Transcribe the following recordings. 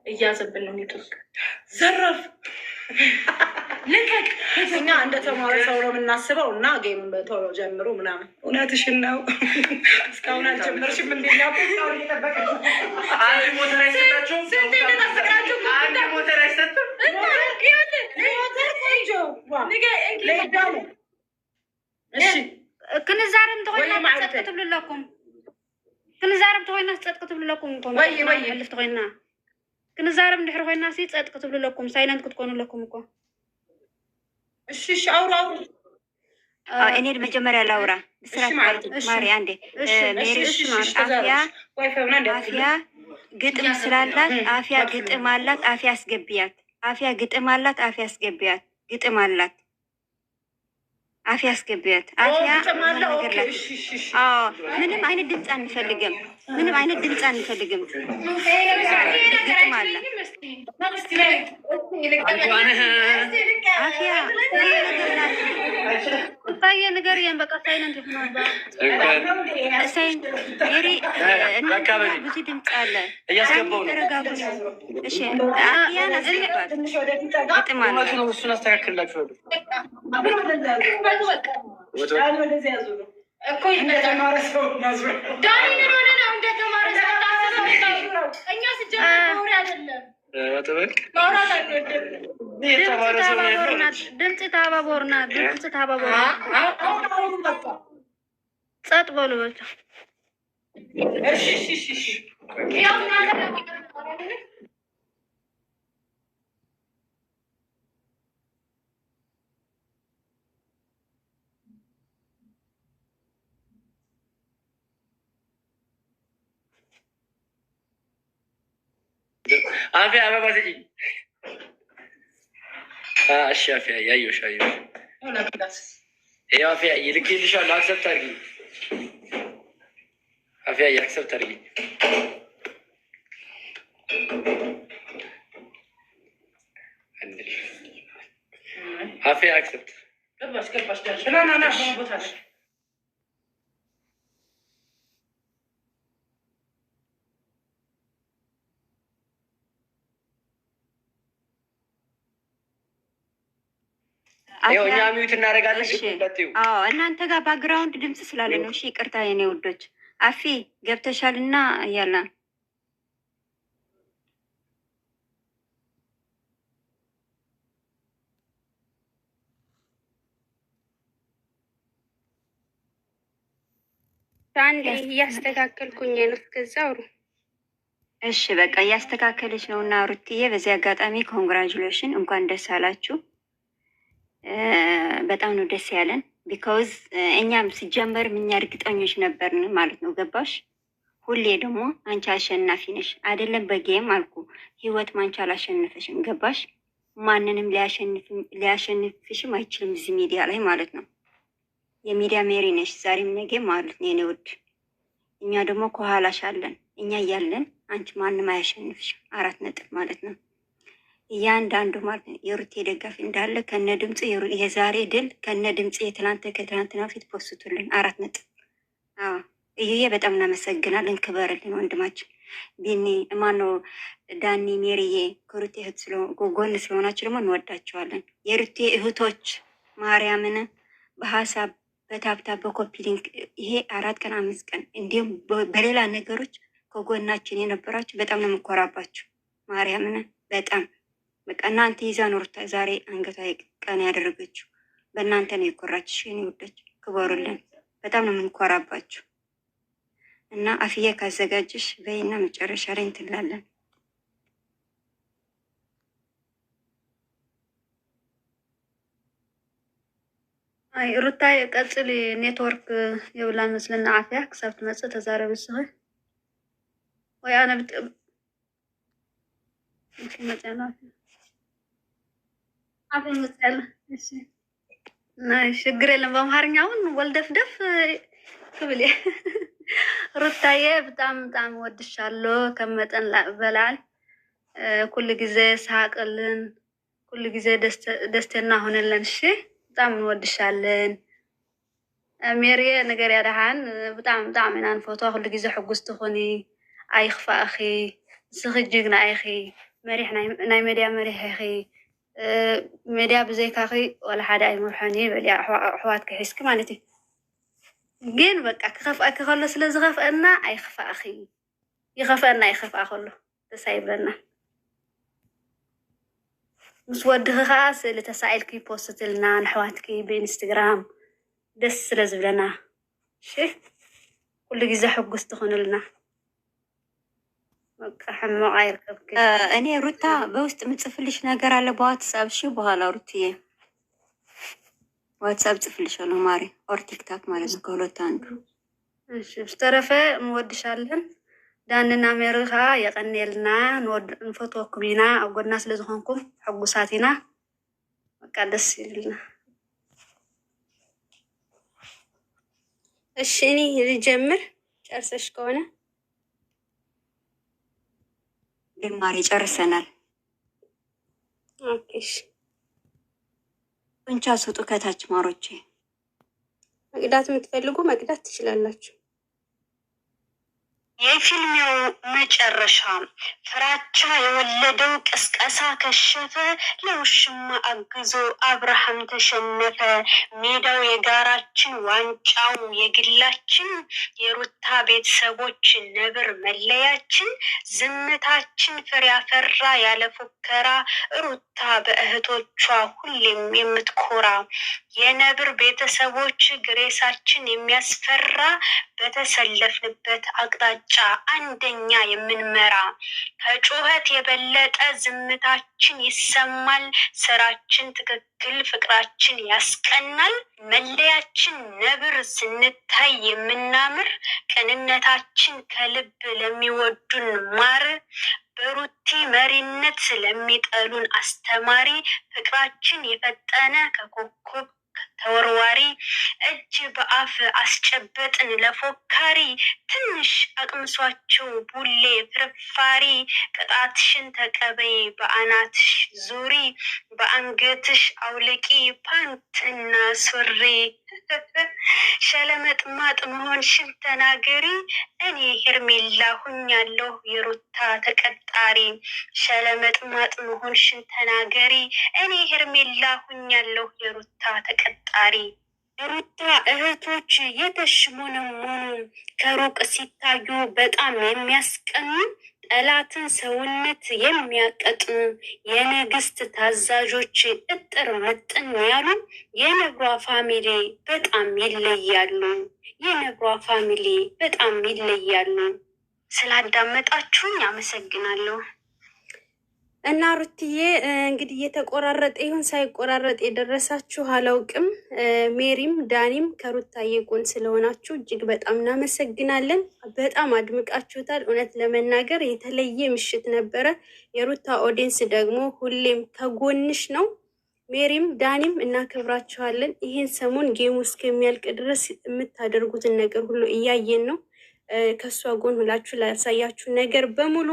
እያዘብን ነው ኔትወርክ ዘረፍ ልቀቅ። እኛ እንደ ተማረ ሰው ነው የምናስበው እና ጌም በቶሎ ጀምሩ ምናምን። እውነትሽን ነው። እስካሁን አልጀመርሽም እንዴ? አንድ ሞተር አይሰጣችሁም? አንድ ሞተር አይሰጥም? ክንዛረም ተኮይና ጸጥቅ ትብልለኩም ክንዛረም ተኮይና ጸጥቅ ትብልለኩም ወይ ልፍት ኮይና ክንዛረም ድሕሪ ኮይና ሲ ጸጥቅ ትብልለኩም ሳይለንት ክትኮኑ ለኩም እኮ እሺ እሺ አውራ እኔ መጀመሪያ ላውራ ብስራት ማሪ አንዴ ሜሪ አፍያ ግጥም ስላላት አፍያ ግጥም አላት አፍያ አስገቢያት አፍያ ግጥም አላት አፍያ አስገቢያት ግጥም አላት አፍያ አስገቢያት አፍያ ነገርላት ምንም አይነት ድምፅ አንፈልግም ምንም አይነት ድምፅ አንፈልግም ግጥም አለ አፍያ ነገርላት ታየ ነገር ያን በቃ ሳይለንት ይሆናል ሳይን የሪ ብዙ ድምፅ አለ እያስገባው ነው እሺ አፍያ አስገባት ግጥም አለ እሱን አስተካክልላችኋለሁ ወደዚህ ያዙ ነው እኮ እንደተማረ ሰው ናዝሩ ዳኒ ምን ሆነ ነው እንደተማረ ሰው ታስበው እኛ ሲጀምር ወሬ አይደለም ወጥበቅ ማውራት አይደለም ድምፅ ታባቦርና ድምፅ ታባቦርና ጸጥ በሉ በቃ እሺ እሺ እሺ ያው ነገር አፍያ አበባ ስጪኝ እሺ አፍያ ያየሁሽ ይኸው አፍያ ይልክልሻለሁ አክሰፕት አድርጊ አፍያ አክሰፕት አድርጊ አፍያ አክሰፕት ገባሽ ና ቦታ እኛ ሚዩት እናደርጋለን። እናንተ ጋር ባክግራውንድ ድምፅ ስላለ ነው። እሺ ይቅርታ የኔ ውዶች። አፊ ገብተሻልና እያላ አንዴ እያስተካከልኩኝ ነው። እስከዛ አውሩ። እሺ በቃ እያስተካከለች ነው እና ሩትዬ በዚህ አጋጣሚ ኮንግራጁሌሽን እንኳን ደስ አላችሁ። በጣም ነው ደስ ያለን። ቢካውዝ እኛም ሲጀመር እኛ እርግጠኞች ነበርን ማለት ነው። ገባሽ? ሁሌ ደግሞ አንቺ አሸናፊ ነሽ አይደለም በጌም አልኩ ህይወት ማንቺ አላሸነፈሽም። ገባሽ? ማንንም ሊያሸንፍሽም አይችልም እዚህ ሚዲያ ላይ ማለት ነው። የሚዲያ ሜሪ ነሽ ዛሬም ነገም ማለት ነው የኔ ውድ። እኛ ደግሞ ከኋላሽ አለን። እኛ እያለን አንቺ ማንም አያሸንፍሽም። 4 ነጥብ ማለት ነው። እያንዳንዱ ማለት ነው የሩቴ ደጋፊ እንዳለ ከነ ድምጽ የዛሬ ድል ከነ ድምጽ ከትናንትና ፊት ፖስቱልን 4 ነጥብ። እዩዬ በጣም እናመሰግናለን። ክበርልን ወንድማችን ቢኒ ማነው ዳኒ ሜሪዬ ከሩቴ እህት ጎን ስለሆናችሁ ደግሞ እንወዳቸዋለን። የሩቴ እህቶች ማርያምን በሀሳብ በታብታ በኮፒ ሊንክ ይሄ 4 ቀን 5 ቀን እንዲሁም በሌላ ነገሮች ከጎናችን የነበራችሁ በጣም ነው የምኮራባችሁ። ማርያምን በጣም በቃ እናንተ ይዛ ኖርታ ዛሬ አንገቷ ቀን ያደረገችው በእናንተ ነው የኮራችሽ። የኔ ውዶች ክበሩልን። በጣም ነው የምንኮራባችሁ እና አፍዬ ካዘጋጅሽ በይና መጨረሻ ላይ እንትላለን። አይ ሩታይ ቀጽል ኔትወርክ የብላ መስልና አፍያ ክሳብ ትመጽእ ተዛረብስኸ ወይ አነ ብጥ መጨና አፍያ መጽል እሺ ናይ ችግር የለም። በአማርኛውን ወልደፍደፍ ክብል ሩታዬ በጣም ወድሻለሁ ከመጠን በላይ ኩል ጊዜ ሳቅልን ኩል ጊዜ ደስተና ሆነልን። እሺ በጣም እንወድሻለን ሜሪዬ። ነገር ያደሃን በጣም ኢና ንፎቶ ኩሉ ጊዜ ሕጉስ ትኹኒ ኣይኽፋእኺ ንስኺ ጅግና ኢኺ مريح ناي ميديا مريح يخي ميديا بزيكاخي ولا حدا يمرحني بلي أحواتك حسك مالتي جين بقى كخفأك خلص لزغفأنا أي خفأ أخي يخفأنا أي خفأ خلو تسايب لنا مش ودخ خاص اللي تسايلكي بوست لنا نحواتكي بإنستغرام دس لزبلنا شي كل جزء حقوس تخون لنا حمو غير كبك أنا روتا بوست متصفلش ناقر على بواتساب شو بهالا روتيه واتساب تصفلش الله ماري أور تيك تاك ماري زكولو تاندو እሺ ብስተረፈ እንወድሻለን ዳንና ሜሪኻ የቀኔልና ንፎቶኩም ኢና ኣብ ጎና ስለ ዝኾንኩም ሕጉሳት ኢና በቃ ደስ ይብልና። እሺ እኔ ልጀምር ጨርሰሽ ከሆነ ግን ማሪ ጨርሰናል። ኦኬ እሺ እንቻ ስጡ ከታች ማሮቼ መቅዳት የምትፈልጉ መቅዳት ትችላላችሁ። የፊልሚው መጨረሻ ፍራቻ የወለደው ቅስቀሳ ከሸፈ፣ ለውሽማ አግዞ አብርሃም ተሸነፈ። ሜዳው የጋራችን ዋንጫው የግላችን፣ የሩታ ቤተሰቦች ነብር መለያችን። ዝምታችን ፍሬ ያፈራ ያለ ፉከራ፣ ሩታ በእህቶቿ ሁሌም የምትኮራ። የነብር ቤተሰቦች ግሬሳችን የሚያስፈራ፣ በተሰለፍንበት አቅጣጫ አንደኛ የምንመራ። ከጩኸት የበለጠ ዝምታችን ይሰማል። ስራችን ትክክል፣ ፍቅራችን ያስቀናል። መለያችን ነብር ስንታይ የምናምር፣ ቅንነታችን ከልብ ለሚወዱን ማር። በሩቲ መሪነት ስለሚጠሉን አስተማሪ፣ ፍቅራችን የፈጠነ ከኮከብ ተወርዋሪ። እጅ በአፍ አስጨበጥን ለፎካሪ፣ ትንሽ አቅምሷቸው ቡሌ ፍርፋሪ። ቅጣትሽን ተቀበይ በአናትሽ ዙሪ፣ በአንገትሽ አውልቂ ፓንትና ሱሪ። ሸለመጥማጥ መሆንሽን ተናገሪ፣ እኔ ሄርሜላ ሁኛለሁ የሩታ ተቀጣሪ። ሸለመጥማጥ መሆንሽን ተናገሪ፣ እኔ ሄርሜላ ሁኛለሁ የሩታ ተቀጣሪ። ሩታ እህቶች የተሽሞነሞኑ፣ ከሩቅ ሲታዩ በጣም የሚያስቀኑ፣ ጠላትን ሰውነት የሚያቀጥኑ፣ የንግስት ታዛዦች እጥር ምጥን ያሉ፣ የነብሯ ፋሚሊ በጣም ይለያሉ። የነብሯ ፋሚሊ በጣም ይለያሉ። ስላዳመጣችሁኝ አመሰግናለሁ። እና ሩትዬ እንግዲህ እየተቆራረጠ ይሁን ሳይቆራረጥ የደረሳችሁ አላውቅም። ሜሪም ዳኒም ከሩታዬ ጎን ስለሆናችሁ እጅግ በጣም እናመሰግናለን። በጣም አድምቃችሁታል። እውነት ለመናገር የተለየ ምሽት ነበረ። የሩታ ኦዲየንስ ደግሞ ሁሌም ከጎንሽ ነው። ሜሪም ዳኒም እናከብራችኋለን። ይህን ሰሞን ጌሙ እስከሚያልቅ ድረስ የምታደርጉትን ነገር ሁሉ እያየን ነው። ከእሷ ጎን ሁላችሁ ላሳያችሁ ነገር በሙሉ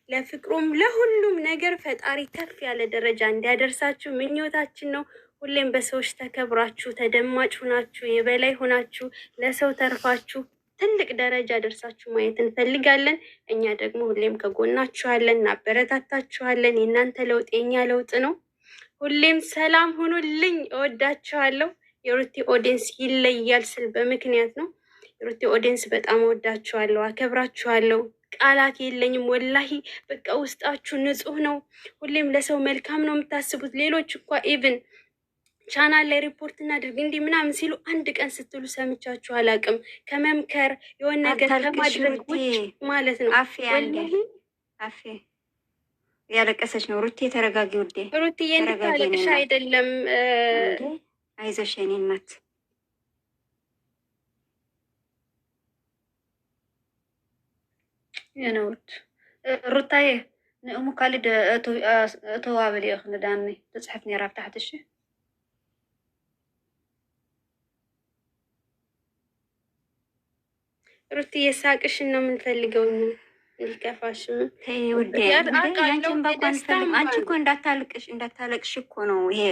ለፍቅሩም ለሁሉም ነገር ፈጣሪ ከፍ ያለ ደረጃ እንዲያደርሳችሁ ምኞታችን ነው። ሁሌም በሰዎች ተከብራችሁ ተደማጭ ሆናችሁ የበላይ ሆናችሁ ለሰው ተርፋችሁ ትልቅ ደረጃ ደርሳችሁ ማየት እንፈልጋለን። እኛ ደግሞ ሁሌም ከጎናችኋለን፣ እናበረታታችኋለን። የእናንተ ለውጥ የኛ ለውጥ ነው። ሁሌም ሰላም ሁኑልኝ። እወዳችኋለሁ። የሩቲ ኦዲየንስ ይለያል ስል በምክንያት ነው። የሩቲ ኦዲየንስ በጣም እወዳችኋለሁ፣ አከብራችኋለሁ። ቃላት የለኝም ወላሂ። በቃ ውስጣችሁ ንጹህ ነው። ሁሌም ለሰው መልካም ነው የምታስቡት። ሌሎች እኳ ኢቭን ቻናል ላይ ሪፖርት እናድርግ እንዲህ ምናምን ሲሉ አንድ ቀን ስትሉ ሰምቻችሁ አላውቅም። ከመምከር የሆነ ነገር ከማድረግ ውጭ ማለት ነው። አፌ ያለቀሰች ነው። ሩቴ ተረጋጊ ውዴ። ሩትዬ እንድታለቅሽ አይደለም። አይዞሽ የኔ እናት። የነውት ሩታዬ ንእሙ ካሊድ እተዋብል እየ ክንዳኒ ተፅሕፍ ነራ ብታሕቲ እሺ። ሩትዬ ሳቅሽን ነው የምንፈልገው፣ እንዲከፋሽም ውዴ። ያንቺን ባኳ አንፈልግ። አንቺ እኮ እንዳታለቅሽ እኮ ነው ይሄ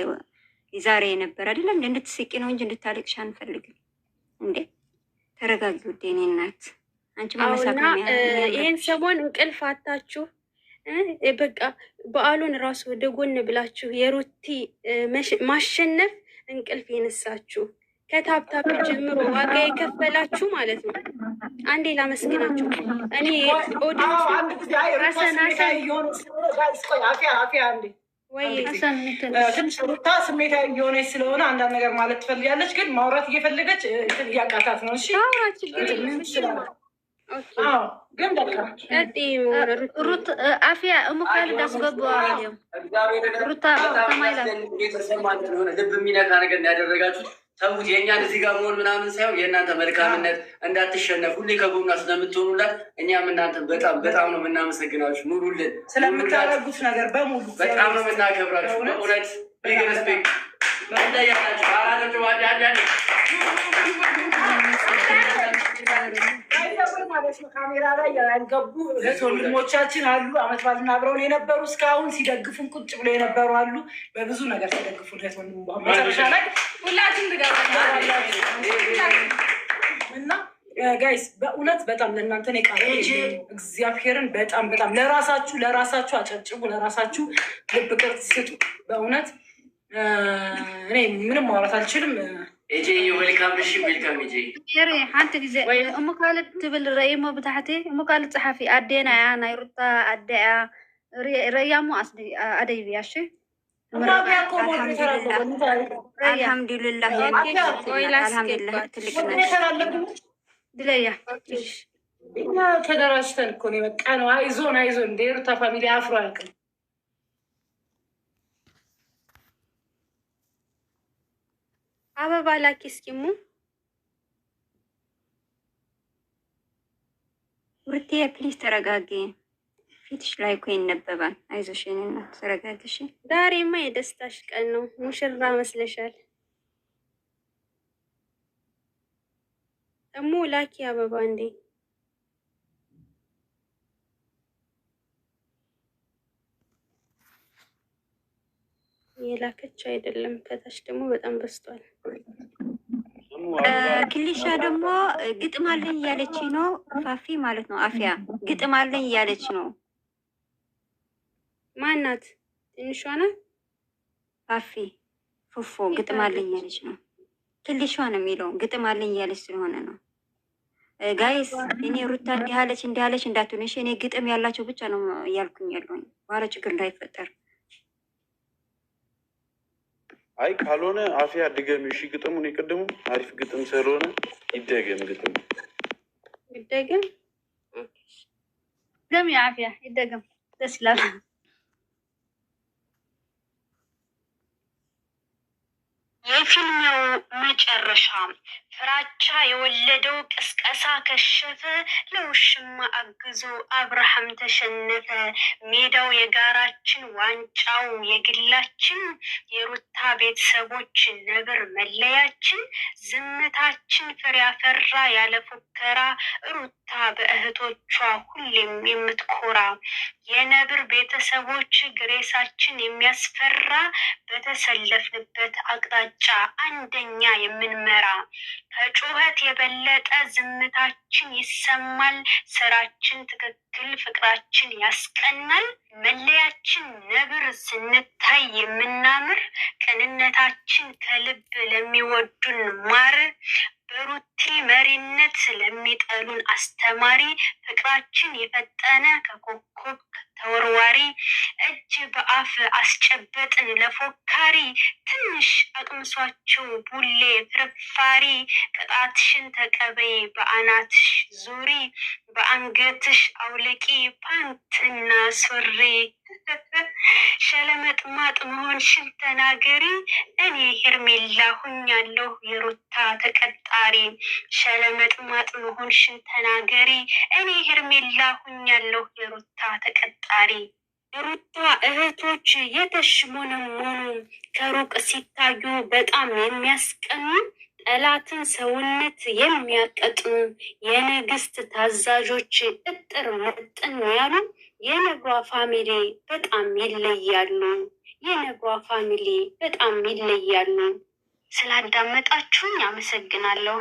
ዛሬ የነበረ አይደለም። እንድትስቂ ነው እንጂ እንድታለቅሽ አንፈልግም። እንዴ ተረጋጊ ውዴ፣ እኔ እናት። አንቺ ይህን ሰሞን እንቅልፍ አታችሁ በቃ በዓሉን ራሱ ወደ ጎን ብላችሁ የሩቲ ማሸነፍ እንቅልፍ የነሳችሁ ከታብታብ ጀምሮ ዋጋ የከፈላችሁ ማለት ነው። አንዴ ላመስግናችሁ። እኔ ትንሽ ሩታ ስሜታዊ እየሆነች ስለሆነ አንዳንድ ነገር ማለት ትፈልጋለች፣ ግን ማውራት እየፈለገች እያቃታት ነው። እሺ ግን ሩት አፍያ እሙካል ዳስገባ ሩታ ተማይላ ልብ የሚነካ ነገር እንዳያደረጋችሁት ተውት። የእኛን እዚህ ጋር መሆን ምናምን ሳይሆን የእናንተ መልካምነት እንዳትሸነፍ ሁሌ ከጎኗ ስለምትሆኑላት እኛም እናንተ በጣም በጣም ነው የምናመሰግናችሁ። ኑሩልን። ስለምታደርጉት ነገር በሙሉ በጣም ነው የምናከብራችሁ። በእውነት ቢግ ሬስፔክት ያላችሁ አራቶች ማለት ነው። ካሜራ ላይ ያልገቡ እህት ወንድሞቻችን አሉ። አመት ባልና አብረውን የነበሩ እስካሁን ሲደግፉን ቁጭ ብሎ የነበሩ አሉ። በብዙ ነገር ሲደግፉን እህት ወንድሞ መጨረሻ ላይ ሁላችን እና ጋይስ በእውነት በጣም ለእናንተ ነው ቃል እግዚአብሔርን በጣም በጣም ለራሳችሁ አጨብጭቡ፣ ለራሳችሁ ልብ ቅርጽ ስጡ። በእውነት እኔ ምንም ማውራት አልችልም። ኤጄ ዌልካም እሺ ዌልካም ኤጄ يري حنت جزء أم خالد تبل رأيمه بتاعتي أم خالد صحفي أدينا أنا يرتا أديا رأيمه أصلي أدي بياشي الحمد لله الحمد لله دليا ተደራጅተን እኮ ነው በቃ ነው። አይዞን ሩታ ፋሚሊ አፍሮ አያውቅም። አበባ ላኪ እስኪሙ ሩቴ ፕሊዝ ተረጋጊ። ፊትሽ ላይ እኮ ይነበባል። አይዞሽ የኔ እናት ተረጋጊሽ። ዛሬማ የደስታሽ ቀን ነው። ሙሽራ መስለሻል። እሙ ላኪ አበባ እንዴ የላከች አይደለም። ከታች ደግሞ በጣም በስቷል። ክሊሻ ደግሞ ግጥም አለኝ እያለች ነው። ፋፊ ማለት ነው። አፍያ ግጥም አለኝ እያለች ነው። ማናት? ትንሿ ናት። ፋፊ ፉፉ ግጥም አለኝ እያለች ነው። ክሊሿ ነው የሚለው ግጥም አለኝ እያለች ስለሆነ ነው። ጋይስ እኔ ሩታ እንዲህ አለች እንዳትሆን እሺ። እኔ ግጥም ያላቸው ብቻ ነው እያልኩኝ ያለሁኝ በኋላ ችግር እንዳይፈጠር። አይ ካልሆነ አፍያ ድገም እሺ። ግጥሙን የቀደሙ አሪፍ ግጥም ስለሆነ ይደገም። ግጥሙ ይደገም። ደም የአፍያ ይደገም። ደስ ይላል። የፊልሜው መጨረሻ ፍራቻ የወለደው ቅስቀሳ ከሸፈ። ለውሽማ አግዞ አብርሃም ተሸነፈ። ሜዳው የጋራችን ዋንጫው የግላችን። የሩታ ቤተሰቦች ነብር መለያችን። ዝምታችን ፍሬ አፈራ ያለ ፉከራ። ሩታ በእህቶቿ ሁሌም የምትኮራ። የነብር ቤተሰቦች ግሬሳችን የሚያስፈራ። በተሰለፍንበት አቅጣጫ አንደኛ የምንመራ። ከጩኸት የበለጠ ዝምታችን ይሰማል። ስራችን ትክክል፣ ፍቅራችን ያስቀናል። መለያችን ነብር ስንታይ የምናምር። ቅንነታችን ከልብ ለሚወዱን ማር። በሩቲ መሪነት ለሚጠሉን አስተማሪ። ፍቅራችን የፈጠነ ከኮከብ ተወርዋሪ። እጅ በአፍ አስጨበጥን ለፎካሪ። ትንሽ አቅምሷቸው ቡሌ ፍርፋሪ። ቅጣትሽን ተቀበይ በአናትሽ ዙሪ። በአንገትሽ አውልቂ ፓንትና ሱሪ። ሸለመጥማጥ መሆንሽን ተናገሪ። እኔ ሄርሜላ ሁኛለሁ የሩታ ተቀጣሪ። ሸለመጥማጥ መሆንሽን ተናገሪ። እኔ ሄርሜላ ሁኛለሁ የሩታ ተቀጣሪ። የሩታ እህቶች የተሽሞነሞኑ ከሩቅ ሲታዩ በጣም የሚያስቀኑ። ጠላትን ሰውነት የሚያቀጥኑ። የንግስት ታዛዦች እጥር ምጥን ያሉ። የነግሯ ፋሚሊ በጣም ይለያሉ። የነግሯ ፋሚሊ በጣም ይለያሉ። ስላዳመጣችሁኝ አመሰግናለሁ።